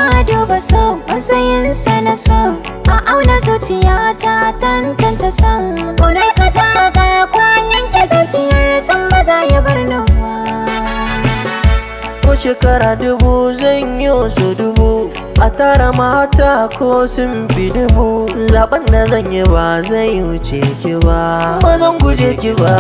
a duba so matsayinsa na so a auna zuciya ta tantance san ƙunar ka zaga kwan yanke zuciyar san ba za ya bar nawa. Ko shekara dubu zan yi su dubu a tara mata ko sun fi dubu, zaben da zan yi ba zai wuce ki ba, ba zan guje ki ba.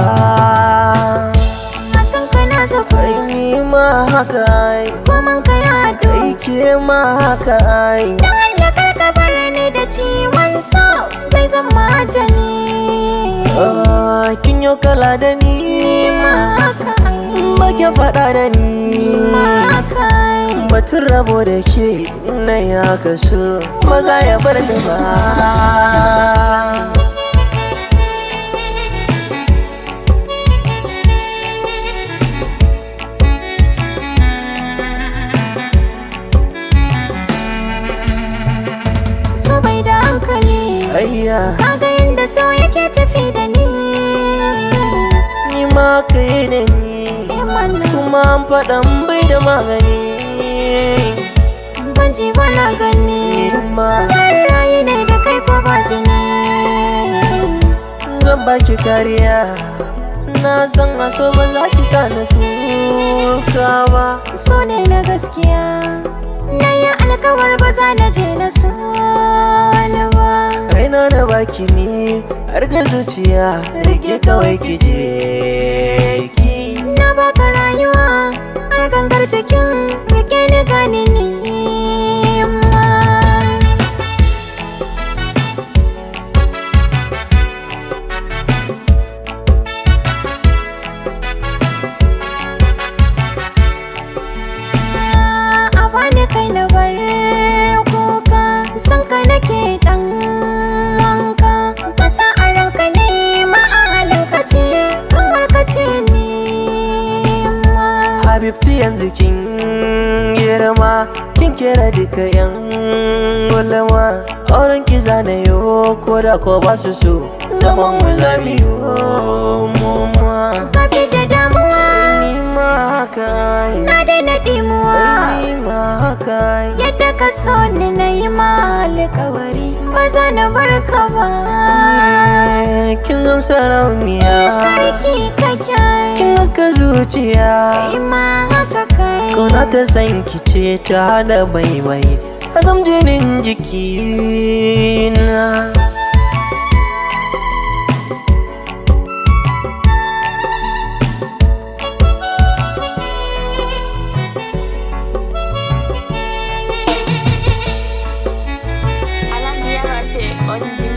San kana zafi Ni ma haka ai, kuma ka yado kai ke ma haka ai. dan Allah kar ka bar ni da ciwon so zai zama ajali. Kin yau kala da ni, Haka ai ba ki faɗa da ni. haka ai Batun rabo da ke na ya kaso, ba za ya bar ni ba. so bai da hankali Ayya, kaga yanda so yake tafi da ni. ni ma ka yi da ni, Mana kuma an faɗan bai da magani. ban ji bana gani Ni ma zan rayu ne da kai ko ba jini. zan baki kariya, na san a so ba za ki sa ni kuka ba. So ne na gaskiya na yi alkawar ba za na je na so wani ba. Raina na baki ni, har da zuciya, rike kawai ki je ki. Na baka rayuwa har gangar cikin rike ni gani ni ma. A bani kai na bar kuka san ka nake dan wanka ka sa a ranka ne ma a halin ka ce kamar ka ce ni ma. Habibti yanzu kin girma, kin kera duka yan gulma. Auren ki zana yo ko da ko ba su so, zaman mu za mu yi mu ma. Ka fi da damuwa Ni ma haka ai, na daina dimuwa ni ma haka ai. yadda ka so ni na yi ma alkawari ba za na bar ka ba. Kin gamsa rauniya, Sarki kake kin haska zuciya. kai ma haka kai. Kauna ta san ki ce ta da baibai, azam jinin jikina. Alan Diarra, c'est on